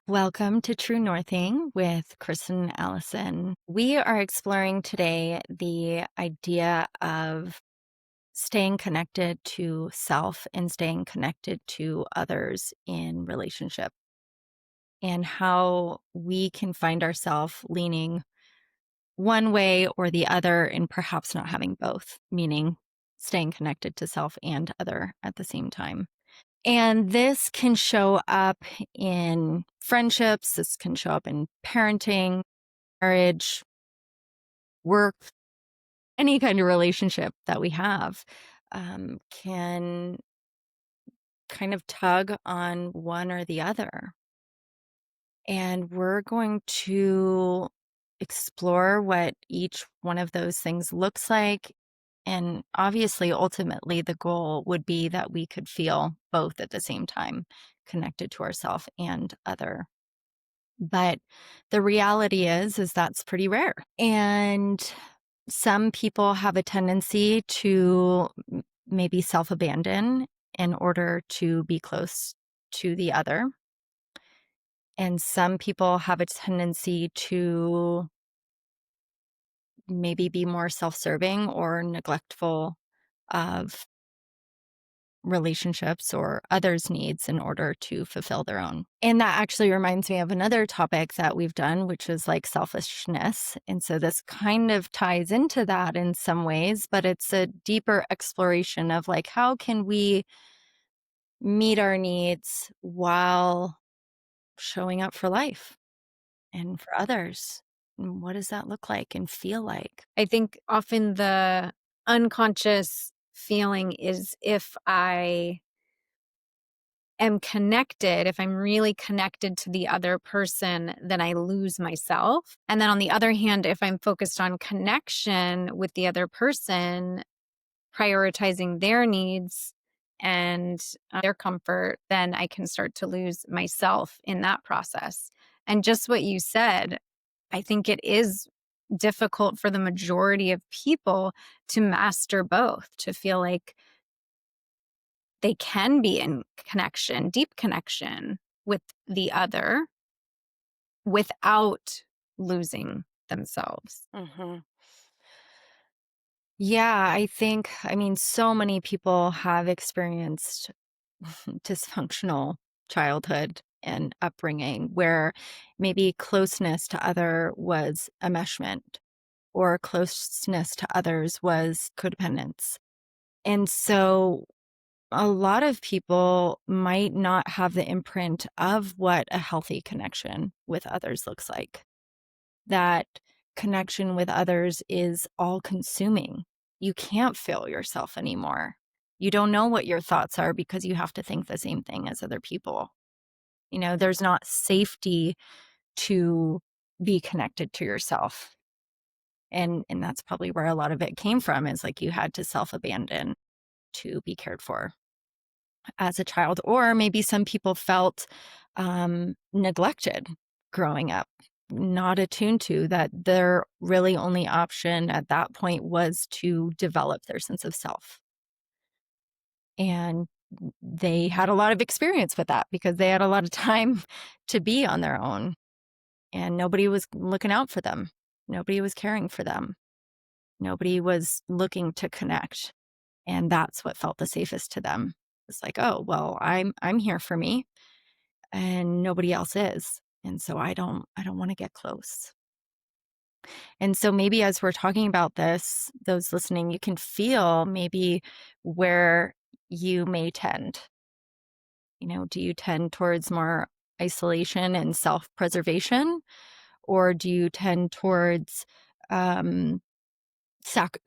Welcome to True Northing with Kristen and Allison. We are exploring today the idea of staying connected to self and staying connected to others in relationship, and how we can find ourselves leaning one way or the other and perhaps not having both, meaning staying connected to self and other at the same time. And this can show up in friendships, this can show up in parenting, marriage, work, any kind of relationship that we have can kind of tug on one or the other. And we're going to explore what each one of those things looks like. And obviously, ultimately, the goal would be that we could feel both at the same time, connected to ourselves and other. But the reality is that's pretty rare. And some people have a tendency to maybe self-abandon in order to be close to the other. And some people have a tendency to maybe be more self-serving or neglectful of relationships or others' needs in order to fulfill their own. And that actually reminds me of another topic that we've done, which is like selfishness. And so this kind of ties into that in some ways, but it's a deeper exploration of like, how can we meet our needs while showing up for life and for others? And what does that look like and feel like? I think often the unconscious feeling is if I am connected, if I'm really connected to the other person, then I lose myself. And then on the other hand, if I'm focused on connection with the other person, prioritizing their needs and their comfort, then I can start to lose myself in that process. And just what you said, I think it is difficult for the majority of people to master both, to feel like they can be in connection, deep connection with the other without losing themselves. Mhm. Yeah, I mean, so many people have experienced dysfunctional childhood and upbringing where maybe closeness to other was enmeshment or closeness to others was codependence. And so a lot of people might not have the imprint of what a healthy connection with others looks like. That connection with others is all consuming. You can't feel yourself anymore. You don't know what your thoughts are because you have to think the same thing as other people. There's not safety to be connected to yourself. And that's probably where a lot of it came from, is like you had to self-abandon to be cared for as a child. Or maybe some people felt neglected growing up, not attuned to that their really only option at that point was to develop their sense of self. And they had a lot of experience with that because they had a lot of time to be on their own, and nobody was looking out for them. Nobody was caring for them. Nobody was looking to connect. And that's what felt the safest to them. It's like, oh, well, I'm here for me and nobody else is. And so I don't want to get close. And so maybe as we're talking about this, those listening, you can feel maybe where you may tend. Do you tend towards more isolation and self-preservation, or do you tend towards um, sac-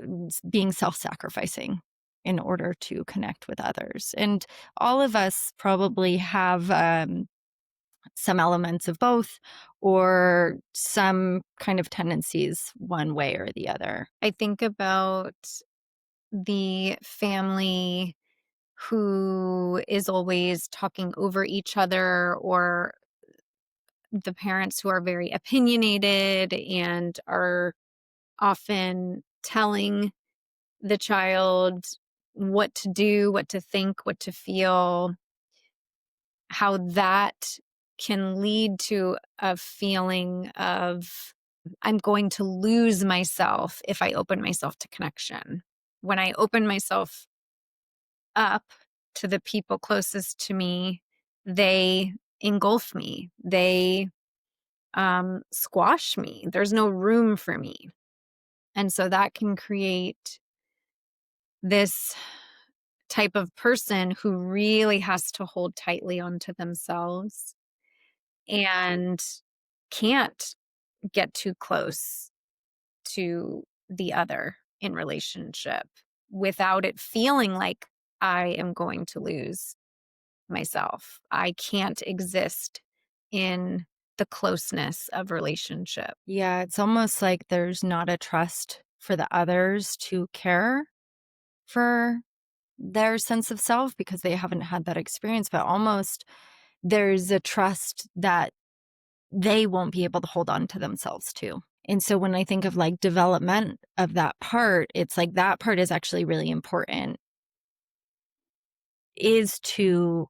being self-sacrificing in order to connect with others? And all of us probably have some elements of both, or some kind of tendencies one way or the other. I think about the family who is always talking over each other, or the parents who are very opinionated and are often telling the child what to do, what to think, what to feel, how that can lead to a feeling of I'm going to lose myself if I open myself to connection. When I open myself up to the people closest to me, they engulf me. They squash me. There's no room for me. And so that can create this type of person who really has to hold tightly onto themselves and can't get too close to the other in relationship without it feeling like I am going to lose myself. I can't exist in the closeness of relationship. Yeah, it's almost like there's not a trust for the others to care for their sense of self because they haven't had that experience, but almost there's a trust that they won't be able to hold on to themselves too. And so when I think of like development of that part, it's like that part is actually really important is to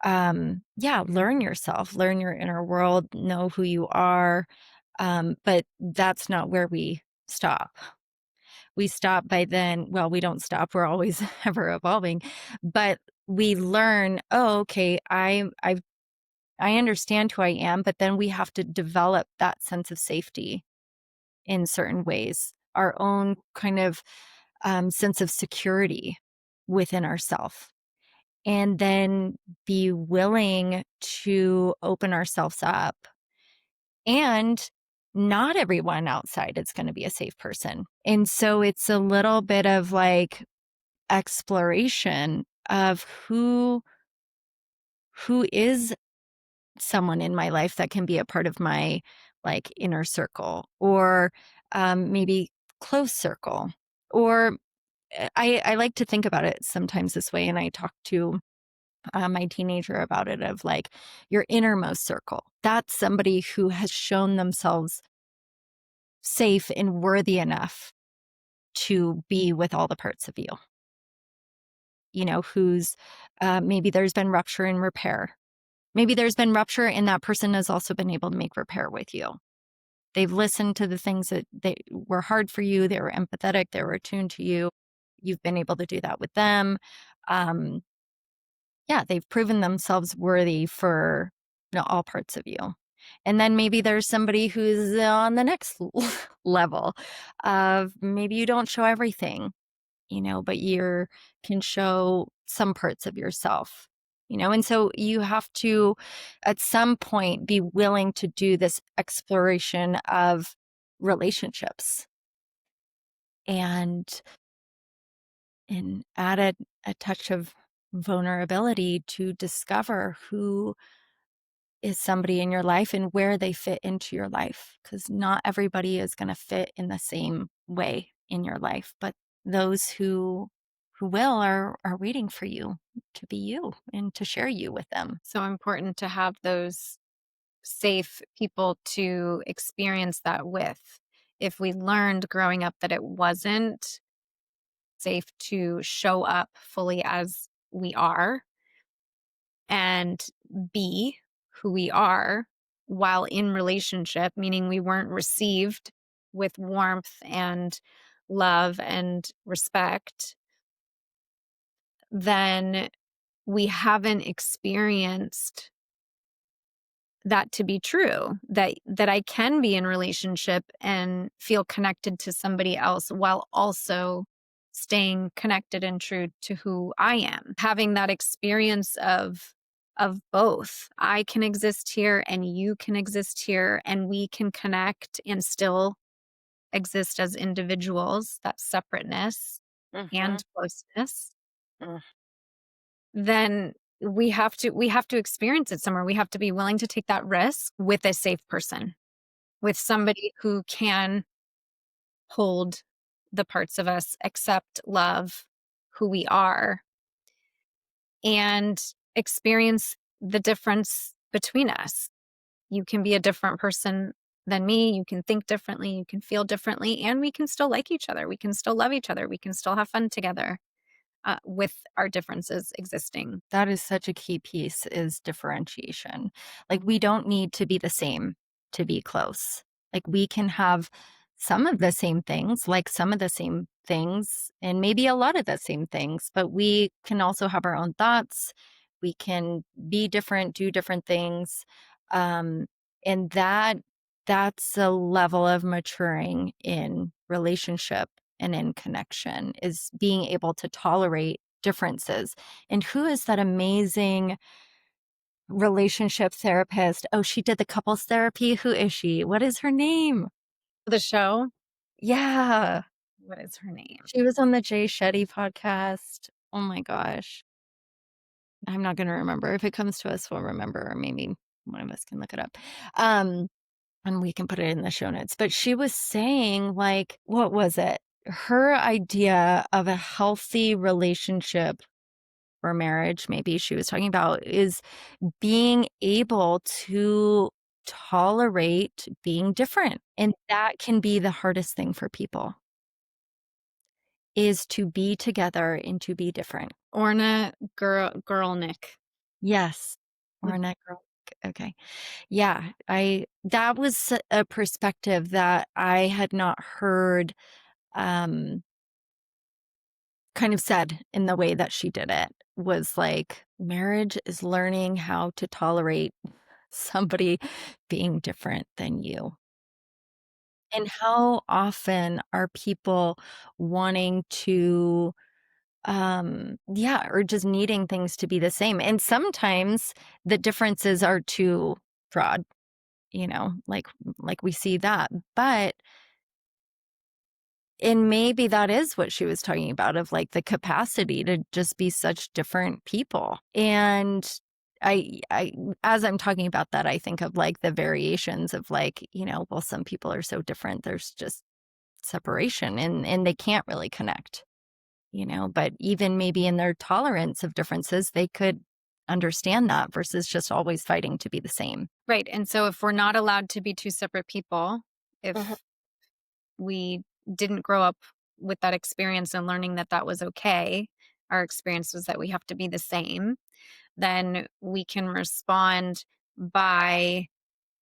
yeah, learn yourself, learn your inner world, know who you are. But that's not where we stop. We stop by then, well, we don't stop. We're always ever evolving, but we learn, oh, okay, I understand who I am, but then we have to develop that sense of safety in certain ways, our own kind of sense of security within ourselves, and then be willing to open ourselves up. And not everyone outside is going to be a safe person. And so it's a little bit of like exploration of who is someone in my life that can be a part of my like inner circle, or maybe close circle, or I like to think about it sometimes this way, and I talk to my teenager about it of like your innermost circle. That's somebody who has shown themselves safe and worthy enough to be with all the parts of you, who's maybe there's been rupture and repair. Maybe there's been rupture and that person has also been able to make repair with you. They've listened to the things that they were hard for you. They were empathetic. They were attuned to you. You've been able to do that with them. Um, yeah, they've proven themselves worthy for all parts of you. And then maybe there's somebody who's on the next level of maybe you don't show everything, but you can show some parts of yourself, and so you have to, at some point, be willing to do this exploration of relationships and add a touch of vulnerability to discover who is somebody in your life and where they fit into your life, because not everybody is going to fit in the same way in your life, but those who will are waiting for you to be you and to share you with them. So important to have those safe people to experience that with. If we learned growing up that it wasn't safe to show up fully as we are and be who we are while in relationship, meaning we weren't received with warmth and love and respect, then we haven't experienced that to be true, that I can be in relationship and feel connected to somebody else while also staying connected and true to who I am. Having that experience of both. I can exist here and you can exist here and we can connect and still exist as individuals, that separateness Mm-hmm. and closeness. Then we have to experience it somewhere. We have to be willing to take that risk with a safe person, with somebody who can hold the parts of us, accept, love who we are, and experience the difference between us. You can be a different person than me. You can think differently. You can feel differently. And we can still like each other. We can still love each other. We can still have fun together. with our differences existing. That is such a key piece is differentiation. Like, we don't need to be the same to be close. Like, we can have some of the same things, like some of the same things, and maybe a lot of the same things, but we can also have our own thoughts. We can be different, do different things. Um, and that's a level of maturing in relationship and in connection is being able to tolerate differences. And who is that amazing relationship therapist? Oh, she did the couples therapy. Who is she? What is her name? The show, Yeah. what is her name? She was on the Jay Shetty podcast. Oh my gosh. I'm not going to remember. If it comes to us, we'll remember, or maybe one of us can look it up. Um, and we can put it in the show notes. But she was saying, like, what was it? Her idea of a healthy relationship or marriage, maybe she was talking about, is being able to tolerate being different. And that can be the hardest thing for people is to be together and to be different. Orna Girlnick. Yes. Or not girl. Okay. Yeah. That was a perspective that I had not heard um kind of said in the way that she did it was like marriage is learning how to tolerate somebody being different than you. And how often are people wanting to, yeah, or just needing things to be the same? And sometimes the differences are too broad, like we see that. But and maybe that is what she was talking about of like the capacity to just be such different people. And I as I'm talking about that, I think of like the variations of like, well, some people are so different. There's just separation and they can't really connect, but even maybe in their tolerance of differences, they could understand that versus just always fighting to be the same. Right. And so if we're not allowed to be two separate people, Mhm. if we didn't grow up with that experience and learning that that was okay, our experience was that we have to be the same, then we can respond by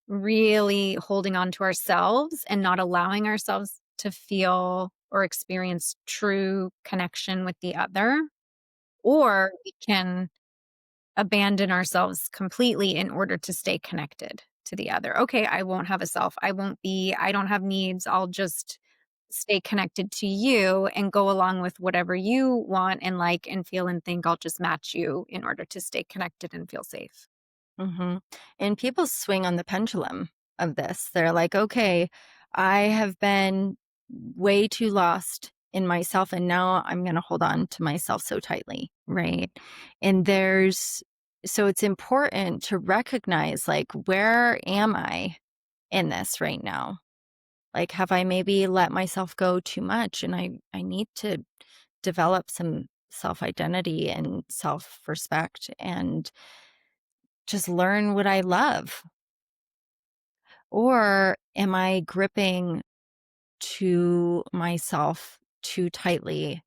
really holding on to ourselves and not allowing ourselves to feel or experience true connection with the other. Or we can abandon ourselves completely in order to stay connected to the other. Okay, I won't have a self. I don't have needs. I'll just stay connected to you and go along with whatever you want and like and feel and think. I'll just match you in order to stay connected and feel safe. Mhm. And people swing on the pendulum of this. They're like, "Okay, I have been way too lost in myself, and now I'm gonna hold on to myself so tightly," right? And so it's important to recognize, like, where am I in this right now? Like, have I maybe let myself go too much? And I need to develop some self-identity and self-respect and just learn what I love. Or am I gripping to myself too tightly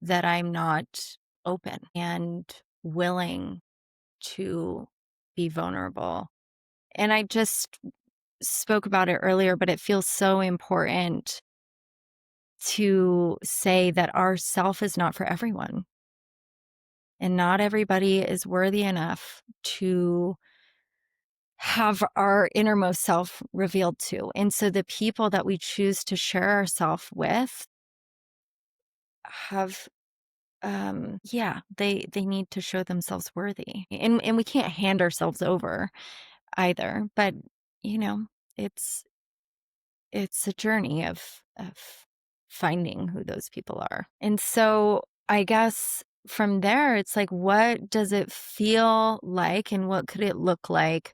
that I'm not open and willing to be vulnerable? And I just spoke about it earlier, but it feels so important to say that our self is not for everyone. And not everybody is worthy enough to have our innermost self revealed to. And so the people that we choose to share ourself with have yeah, they need to show themselves worthy. And we can't hand ourselves over either. But, you know, it's it's a journey of finding who those people are. And so I guess from there it's like what does it feel like and what could it look like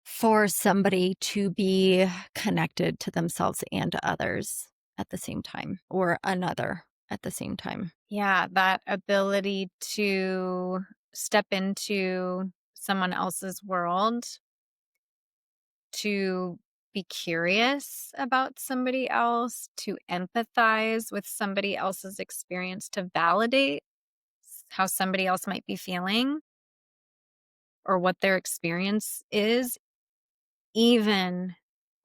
for somebody to be connected to themselves and to others at the same time or another at the same time. Yeah, that ability to step into someone else's world, to be curious about somebody else, to empathize with somebody else's experience, to validate how somebody else might be feeling or what their experience is, even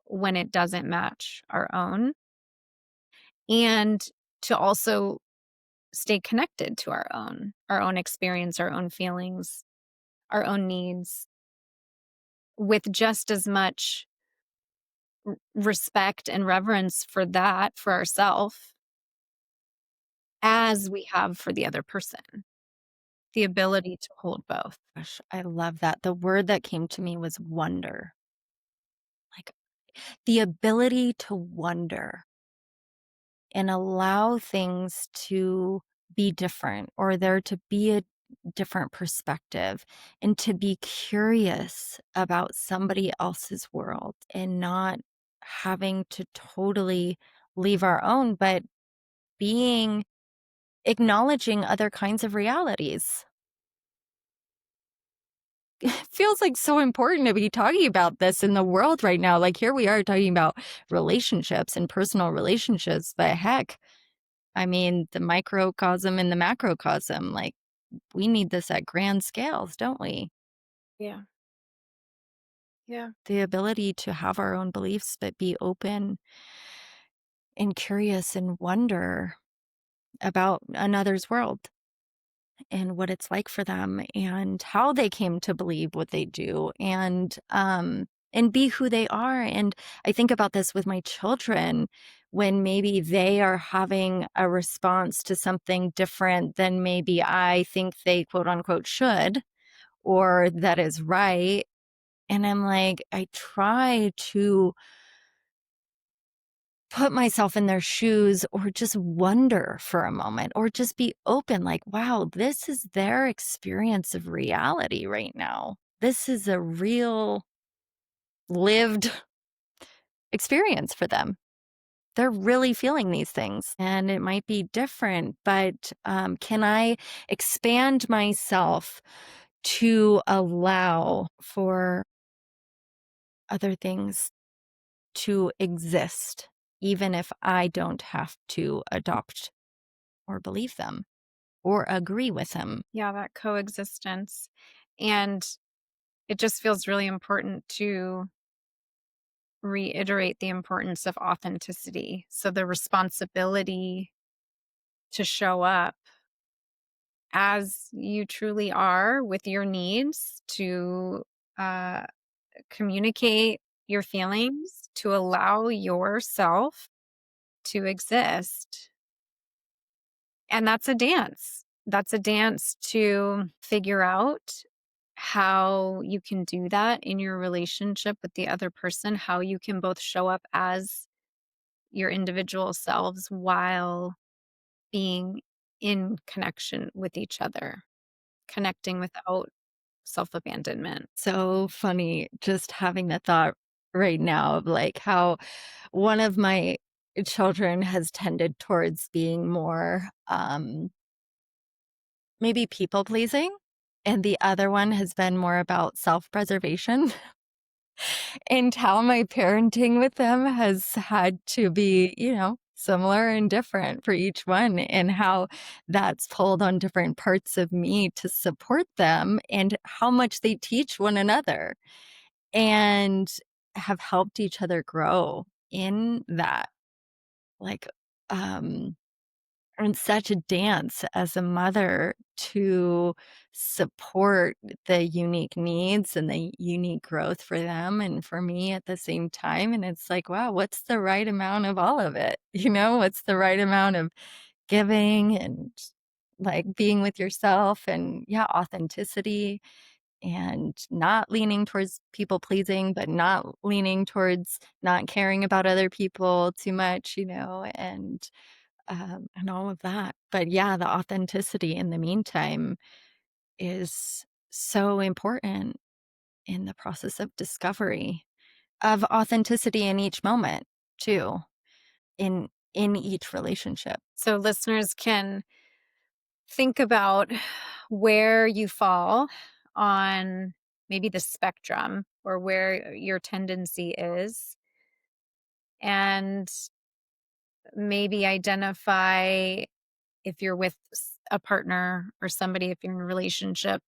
when it doesn't match our own, and to also stay connected to our own experience, our own feelings, our own needs with just as much respect and reverence for that for ourselves as we have for the other person. The ability to hold both. Gosh, I love that. The word that came to me was wonder. Like the ability to wonder and allow things to be different or there to be a different perspective and to be curious about somebody else's world and not having to totally leave our own, but being acknowledging other kinds of realities. It feels like so important to be talking about this in the world right now. Like here we are talking about relationships and personal relationships, but heck, I mean, the microcosm and the macrocosm, like we need this at grand scales, don't we? Yeah. Yeah. The ability to have our own beliefs, but be open and curious and wonder about another's world and what it's like for them and how they came to believe what they do and be who they are. And I think about this with my children when maybe they are having a response to something different than maybe I think they quote unquote should or that is right. And I'm like, I try to put myself in their shoes or just wonder for a moment or just be open like, wow, this is their experience of reality right now. This is a real lived experience for them. They're really feeling these things and it might be different, but can I expand myself to allow for other things to exist, even if I don't have to adopt or believe them or agree with him. Yeah, that coexistence. And it just feels really important to reiterate the importance of authenticity. So the responsibility to show up as you truly are with your needs, to uh, communicate your feelings, to allow yourself to exist. And that's a dance. That's a dance to figure out how you can do that in your relationship with the other person, how you can both show up as your individual selves while being in connection with each other, connecting without self abandonment. So funny just having the thought right now of like how one of my children has tended towards being more maybe people pleasing and the other one has been more about self-preservation. And how my parenting with them has had to be, similar and different for each one, and how that's pulled on different parts of me to support them and how much they teach one another and have helped each other grow in that. Like, um, and such a dance as a mother to support the unique needs and the unique growth for them and for me at the same time. And it's like, wow, what's the right amount of all of it? What's the right amount of giving and like being with yourself and yeah, authenticity and not leaning towards people pleasing, but not leaning towards not caring about other people too much, and all of that. But yeah, the authenticity in the meantime is so important in the process of discovery of authenticity in each moment too, in each relationship. So, listeners can think about where you fall on maybe the spectrum or where your tendency is. and maybe identify if you're with a partner or somebody, if you're in a relationship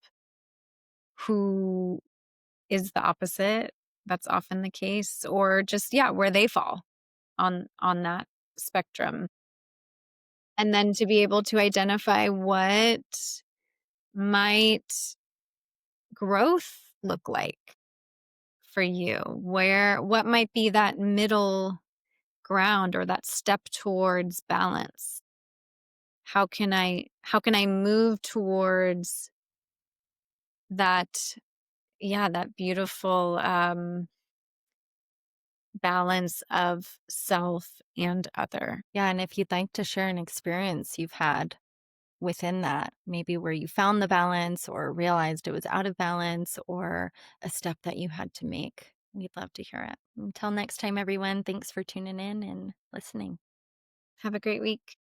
who is the opposite. That's often the case, or just, yeah, where they fall on that spectrum. And then to be able to identify what might growth look like for you, where what might be that middle ground or that step towards balance. How can I move towards that, yeah, that beautiful balance of self and other. Yeah, and if you'd like to share an experience you've had within that, maybe where you found the balance or realized it was out of balance or a step that you had to make, we'd love to hear it. Until next time, everyone, thanks for tuning in and listening. Have a great week.